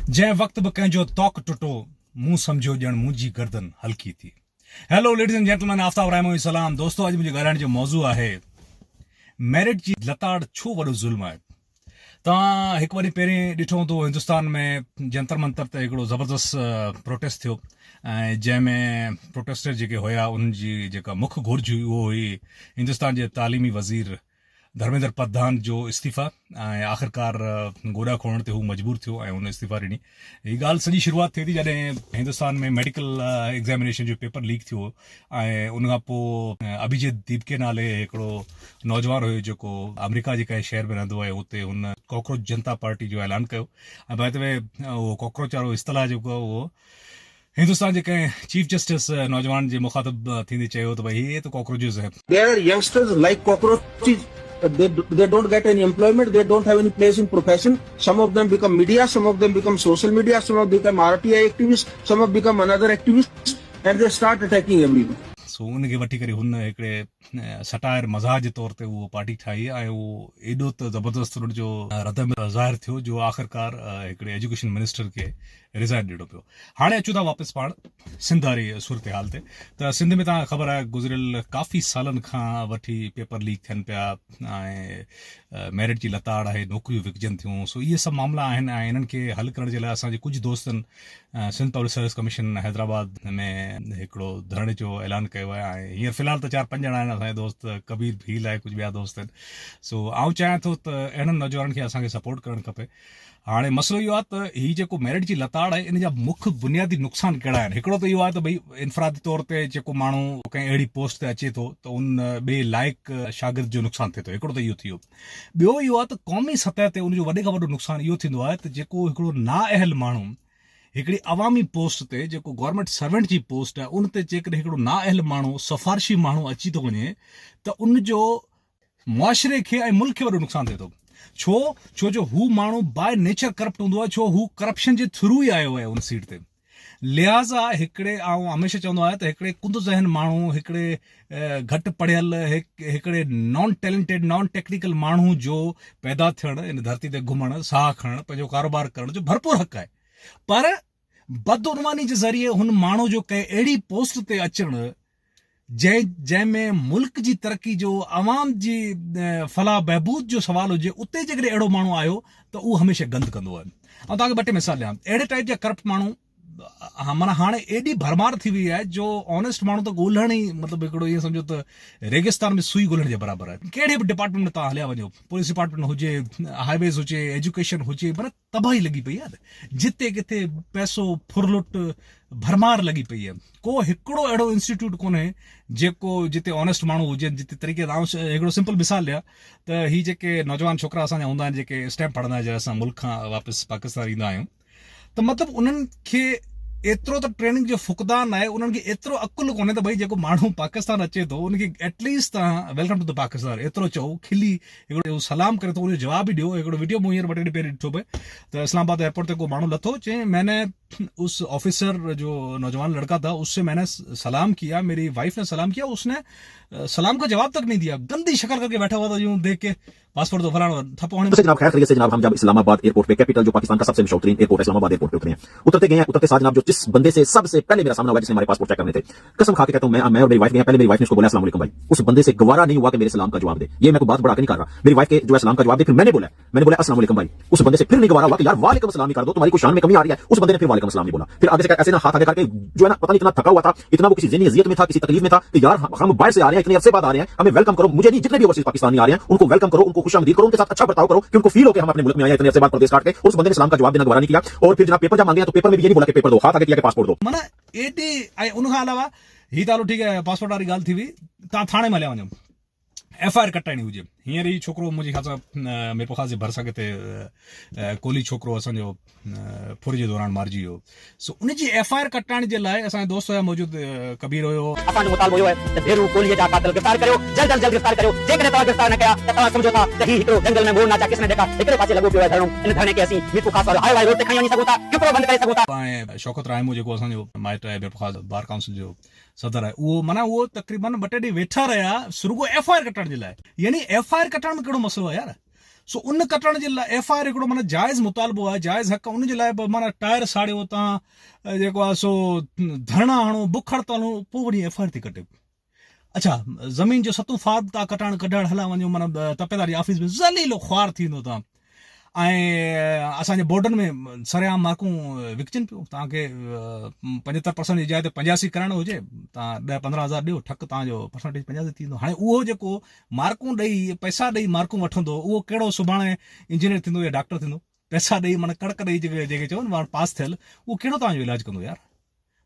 जै वक्त बि कंहिंजो तौक टुटो मूं सम्झो ॼण मुंहिंजी गर्दन हल्की थी। Hello ladies and gentleman, Aftab Rahmo सलाम। दोस्तों, अॼु मुंहिंजे ॻाल्हाइण जो मौज़ू आहे मेरिट जी लताड़ छो वॾो ज़ुल्म आहे। तव्हां हिकु वरी पहिरीं ॾिठो हूंदो हिंदुस्तान में जंतर मंतर ते हिकिड़ो ज़बरदस्त प्रोटेस्ट थियो ऐं जंहिंमें प्रोटेस्टर जेके हुया उन्हनि जी जेका मुख्य घुर्ज हुई उहो हुई हिंदुस्तान जे तालीमी वज़ीर धर्मेंद्र प्रधान जो इस्तीफ़ा ऐं आख़िरकार गोॾा खोलण ते हू मजबूर थियो ऐं हुन इस्तीफ़ा ॾिनी। हीअ ॻाल्हि सॼी शुरूआति थिए थी जॾहिं हिंदुस्तान में मेडिकल एग्ज़ामिनेशन जो पेपर लीक थियो ऐं उनखां पोइ अभिजीत दीपके नाले हिकिड़ो नौजवान हुयो जेको अमेरिका जे कंहिं शहर में रहंदो आहे, हुते हुन कॉकरोच जनता पार्टी जो ऐलान कयो ऐं बाय द वे उहो कॉकरोच वारो इस्तलाह जेको आहे उहो हिंदुस्तान जे कंहिं चीफ जस्टिस नौजवान जे मुखातिब थींदे चयो त भई हे त कॉकरोचेस है। There are youngsters like cockroaches. They don't get any employment. They don't have any place in profession. Some of them become media. Some of them become social media. Some of them become RTI activists. Some of them become another activists, and they start attacking everyone. सो उनखे वठी करे हुन हिकिड़े satire मज़ाक जे तौर ते उहो party ठाही ऐं उहो एॾो त ज़बरदस्त उन जो रद में ज़ाहिर थियो जो आख़िरकार हिकिड़े एजुकेशन मिनिस्टर खे रिज़ाइन ॾियणो पियो। हाणे अचूं था वापसि पाण सिंध वारी सूरत हाल ते। त सिंध में तव्हांखे ख़बर आहे गुज़िरियल काफ़ी सालनि खां वठी पेपर लीक थियनि पिया ऐं मेरिट जी लताड़ आहे, नौकरियूं विकिजनि थियूं। सो इहे सभु मामला आहिनि ऐं इन्हनि खे हल करण जे लाइ असांजे कुझु दोस्तनि Sindh public service commission Hyderabad में हिकिड़ो धरणे जो ऐलान कयो आहे ऐं हींअर फ़िलहालु त 4-5 ॼणा आहिनि असांजे दोस्त, कबीर भील आहे, कुझु ॿिया दोस्त आहिनि। सो आउं चाहियां थो त अहिड़नि नौजवाननि खे असांखे सपोर्ट करणु खपे। हाणे मसइलो इहो आहे त हीअ जेको मेरिट जी लताड़ आहे इन जा मुख्य बुनियादी नुक़सान कहिड़ा आहिनि। हिकिड़ो त इहो आहे त भई इनफ़रादी तौर ते जेको माण्हू कंहिं अहिड़ी पोस्ट ते अचे थो त उन ॿिए लाइक़ु शागिर्द जो नुक़सानु थिए थो। हिकिड़ो त इहो थी वियो। ॿियो इहो आहे त क़ौमी सतह ते उनजो वॾे खां वॾो नुक़सानु इहो थींदो आहे त जेको हिकिड़ो नाअहल माण्हू हिकिड़ी अवामी पोस्ट ते जेको गवर्नमेंट सर्वेंट जी पोस्ट आहे उन ते जेकॾहिं हिकिड़ो नाअहल माण्हू सिफ़ारिशी माण्हू अची थो वञे त उनजो मुआशिरे खे ऐं मुल्क खे वॾो नुक़सानु थिए थो। छो जो हू माण्हू बाय नेचर करप्ट हूंदो आहे, छो हू करप्शन जे थ्रू ई आयो आहे उन सीट ते। लिहाज़ा हिकिड़े आउं हमेशह चवंदो आहियां त हिकिड़े कुंद ज़हन माण्हू, हिकिड़े घटि पढ़ियल, हिकिड़े नॉन टैलेंटेड नॉन टेक्निकल माण्हू जो पैदा थियणु, इन धरती ते घुमणु, साह खणणु, पंहिंजो कारोबार करण जो भरपूर हक़ आहे। पर बदउनवानी जे ज़रिए हुन माण्हू जो कंहिं अहिड़ी पोस्ट ते अचणु जंहिंमें मुल्क जी तरक़ी जो, अवाम जी फलाह बहबूद जो सवाल हुजे, उते जेकॾहिं अहिड़ो माण्हू आयो त उहो हमेशह गंद कंदो आहे। ऐं तव्हांखे 2 मिसाल ॾियां, अहिड़े टाइप जा करप्ट माण्हू माना हाणे एॾी भरमार थी वई आहे जो ऑनेस्ट माण्हू त ॻोल्हण ई मतिलबु हिकिड़ो ईअं सम्झो त रेगिस्तान में सुई ॻोल्हण जे बराबरि आहे। कहिड़े बि डिपार्टमेंट में तव्हां हलिया वञो, पुलिस डिपार्टमेंट हुजे, हाईवेज़ हुजे, एजुकेशन हुजे, पर तबाही लॻी पई आहे। जिते किथे पैसो फुरलुट भरमार लॻी पई आहे। को हिकिड़ो अहिड़ो इंस्टीट्यूट कोन्हे जेको जिते ऑनेस्ट माण्हू हुजनि, जिते तरीक़े सां। हिकिड़ो सिंपल मिसाल ॾियां त हीअ जेके नौजवान छोकिरा असांजा हूंदा आहिनि जेके स्टैम्प पढ़ंदा आहिनि, जॾहिं असां मुल्क खां वापसि पाकिस्तान ईंदा आहियूं, त मतिलबु उन्हनि खे एतिरो त ट्रेनिंग जो फुक़दान आहे, उन्हनि खे एतिरो अकुलु कोन्हे त भई जेको माण्हू पाकिस्तान अचे थो उनखे एटलीस्ट तव्हां वेलकम टू द पाकिस्तान एतिरो चओ, खिली हिकिड़ो सलाम करे थो, उनजो जवाबु ई ॾियो। हिकिड़ो वीडियो मूं हींअर 2 ॾींहं पहिरीं ॾिठो पए त इस्लामाबाद एयरपोर्ट ते को माण्हू लथो, चई मैंने उस ऑफिसर जो नौजवान लड़का था उससे मैंने सलाम किया, मेरी वाइफ ने सलाम किया, उसने सलाम का जवाब तक नहीं दिया, गंदी शक्ल करके बैठा हुआ था यूं देख के, पासपोर्ट तो फलाना थप्पा होने। जनाब खैर खैरियत से जनाब, हम जब इस्लामाबाद एयरपोर्ट पे, कैपिटल जो पाकिस्तान का सबसे मशहूर तरीन एयरपोर्ट इस्लामाबाद एयरपोर्ट पे उतरे हैं, उतरते गए हैं, उतरते साथ जनाब जो जिस बंदे से सबसे पहले मेरा सामना हुआ, जिसने हमारे पासपोर्ट चेक करने थे, कसम खा के कहता हूं, मैं और मेरी वाइफ गए, पहले मेरी वाइफ ने उसको बोला अस्सलाम वालेकुम भाई, उस बंदे से गवारा नहीं हुआ कि मेरे सलाम का जवाब दे। ये मैं कोई बात बढ़ा के नहीं कर रहा, मेरी वाइफ के जो है सलाम का जवाब दे, फिर मैंने बोला अस्सलाम वालेकुम भाई, उस बंदे से फिर नहीं गवारा हुआ कि यार वालेकुम सलाम ही कर दो, तुम्हारी कोई शान में कमी आ रही है। उस बंदे ने फिर वालेकुम सलाम नहीं बोला, फिर आगे से ऐसे ना हाथ आगे करके जो है ना, पता नहीं इतना थका हुआ था, इतना वो किसी ज़हनी अज़ियत में था, किसी तकलीफ में था कि यार हम बाहर से आ रहे हैं, इतने अरसे बाद आ रहे हैं, हमें वेलकम करो, मुझे नहीं, जितने भी ओवरसीज पाकिस्तानी आ रहे हैं उनको वेलकम करो, उनको खुशामदीद करो, उनके साथ अच्छा बर्ताव करो कि उनको फील हो कि हम अपने मुल्क में आए, इतने अरसे बाद परदेश काट के। उस बंदे ने सलाम का जवाब देना गवारा नहीं किया और फिर जनाब पेपर जब मांगे तो पेपर में भी ये नहीं बोला कि पेपर दो, हाथ आगे किया कि पासपोर्ट दो। माना एडी उनखां अलावा ही तालो ठीक है पासपोर्ट वारी ॻाल्हि थी हुई, तव्हां थाणे में हलिया वञो, FIR कटाइणी हुजे। हींअर ई छोकिरो मुंहिंजे ख़ास मेरे पास जे भरिसां किथे कोली छोकिरो असांजो फुर जे दौरान मारिजी वियो। सो उनजी FIR कटाइण जे लाइ असांजा दोस्त हुया मौजूद, कबीर हुयो, असांजो मुतालबो इहो आहे त भेरू कोलीअ जा कातिल गिरफ़्तार करियो, जल्द गिरफ़्तार करियो। जेकॾहिं तव्हां गिरफ़्तार न कया त तव्हां सम्झो था त हीउ हिकिड़ो जंगल में मोर नाचा किसने देखा हिकिड़े पासे लॻो पियो आहे धरणो। इन धरणे खे असीं मीठू ख़ास वारो हाईवे रोड ते खणी वञी सघूं था, हिकिड़ो बंदि करे सघूं था। ऐं शौकत रायमो जेको असांजो माइट आहे, ख़ास बार काउंसिल जो सदर आहे, उहो माना उहो तक़रीबन 2 टे ॾींहं वेठा रहिया रुॻो FIR कटण जे लाइ। यानी FIR कटण में कहिड़ो मसइलो आहे यार। सो उन कटण जे लाइ FIR हिकिड़ो माना जाइज़ मुतालबो आहे, जाइज़ हक़ उन जे लाइ माना टायर साड़ियो तव्हां जेको आहे सो धरना हणो, बुख हड़ताल हणो, पोइ वरी FIR थी कटे। अच्छा, ज़मीन जो सतूं फाद था कढण हला वञो, माना तपेदारी ऑफिस में ज़लीलो ख्वार थींदो तव्हां। ऐं असांजे बोर्डन में सरेआम मार्कूं विकचनि पियूं। तव्हांखे 75% जी जाइ ते 85 करणु हुजे, तव्हां 10-15 हज़ार ॾियो, ठक तव्हांजो परसेंटेज 50 थींदो। हाणे उहो जेको मार्कूं ॾेई पैसा ॾेई मार्कूं वठंदो, उहो कहिड़ो सुभाणे इंजीनियर थींदो या डॉक्टर थींदो? पैसा ॾेई माना कड़क ॾेई जेके चवनि माण्हू पास थियल, उहो कहिड़ो तव्हांजो इलाजु कंदो यार?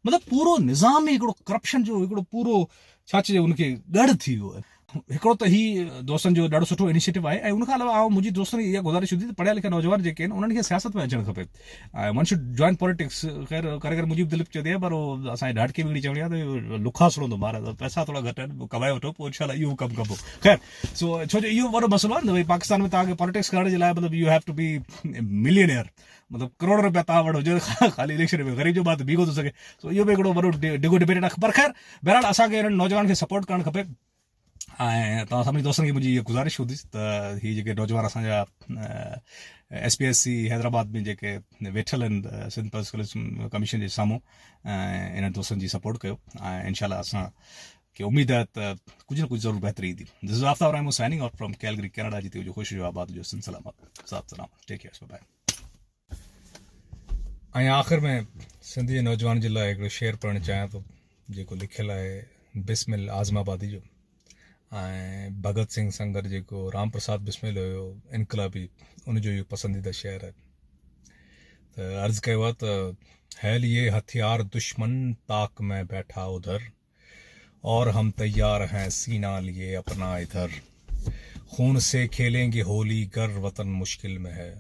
मतिलबु पूरो निज़ाम ई हिकिड़ो करप्शन जो हिकिड़ो पूरो छा चइजे उनखे ॻढ़ थी वियो आहे। हिकिड़ो त ही दोस्तनि जो ॾाढो सुठो इनिशिएटिव आहे। ऐं उनखां अलावा मुंहिंजी दोस्तनि इहा गुज़ारिश हूंदी त पढ़िया लिखिया नौजवान जेके आहिनि उन्हनि खे सियासत में अचणु खपे। One should join politics. ख़ैर करे मुंहिंजी दिलीप चवंदी आहे, पर उहो असांजी ॾाढकी बिगड़ी चवणी आहे त लुखा सुणंदो ॿार, पैसा थोरा घटि आहिनि, कमाए वठो, पोइ इनशाला इहो कमु कबो। ख़ैर सो छो जो इहो वॾो मसइलो आहे न भई, पाकिस्तान में तव्हांखे पॉलिटिक्स करण जे लाइ मतिलबु you have to be millionaire, मतिलबु करोड़ रुपया तव्हां वटि हुजे ख़ाली इलेक्शन में, ग़रीब जो ॿार त बीहो थो सघे। सो इहो बि हिकिड़ो वॾो डिगो डिबेट आहे। पर ख़ैर बहरहाल असांखे हिननि नौजवान खे सपोर्ट करणु खपे। ऐं तव्हां सभिनी दोस्तनि खे मुंहिंजी इहा गुज़ारिश हूंदी त हीअ जेके नौजवान असांजा SPSC हैदराबाद में जेके वेठल आहिनि सिंध पुलिस कमीशन जे साम्हूं, इन्हनि दोस्तनि जी सपोर्ट कयो। ऐं इनशाला असांखे उमेद आहे त कुझु न कुझु ज़रूरु बहितरी ईंदी। This is Aftab Rahman signing out from Calgary Canada. जिते जो ख़ुशि आबाद जो सिंध सलामत साथ सलाम, टेक केयर, बाय। ऐं आख़िर में सिंधी जे नौजवान जे लाइ हिकिड़ो शेर पढ़णु चाहियां थो जेको लिखियलु आहे बिस्मिल आज़माबादी जो। ऐं भगत सिंह संगर जेको राम प्रसाद बिस्मिल हुयो इनकलाबी, उनजो इहो पसंदीदा शेर आहे। त अर्ज़ु कयो आहे त है लिए हथियार दुश्मन ताक में बैठा उधर, और हम तैयार हैं सीना लिए अपना इधर, खून से खेलेंगे होली गर वतन मुश्किल में है,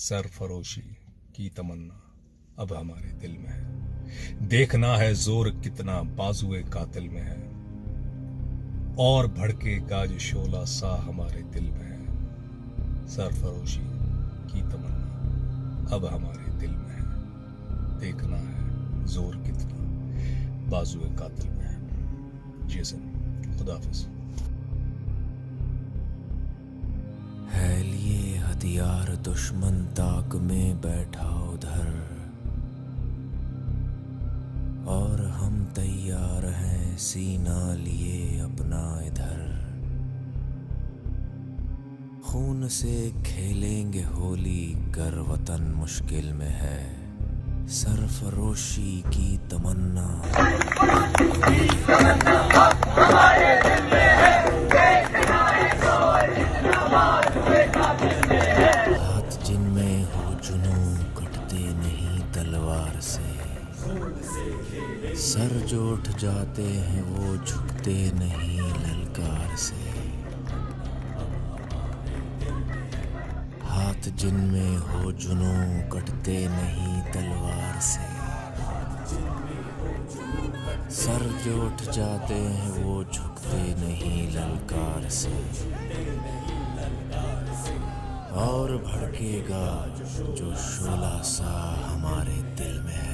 सरफरोशी की तमन्ना अब हमारे दिल में है, देखना है जोर कितना बाजुए कातिल में है, और भड़केगा जो शोला सा हमारे दिल में है, सरफरोशी की तमन्ना अब हमारे दिल में है, देखना है जोर कितना बाजुए कातिल में है। जी सर, खुदा हाफिज। है लिए हथियार दुश्मन ताक में बैठा उधर, और हम तैयार हैं सीना लिए अपना इधर, खून से खेलेंगे होली गर वतन मुश्किल में है, सरफरोशी की तमन्ना हाथ जिनमें हो जुनूं कटते नहीं तलवार से, सर जो उठ जाते हैं वो झुकते नहीं ललकार से, हाथ जिनमें हो जुनूं कटते नहीं तलवार से, सर जो उठ जाते हैं वो झुकते नहीं ललकार से, और भड़केगा जो शोला सा हमारे दिल में है,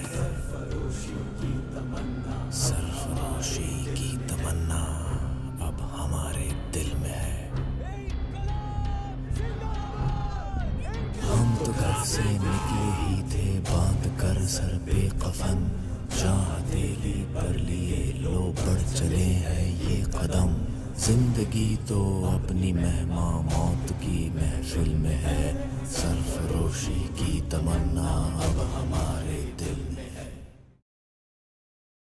सरफरोशी की तमन्ना अब हमारे दिल में है। हम तो घर से निकले ही थे बांध कर सर पे कफन, जहाँ हथेली पर लिए लो बढ़ चले हैं ये कदम, जिंदगी तो अपनी मेहमा मौत की महफिल में है, सरफरोशी की तमन्ना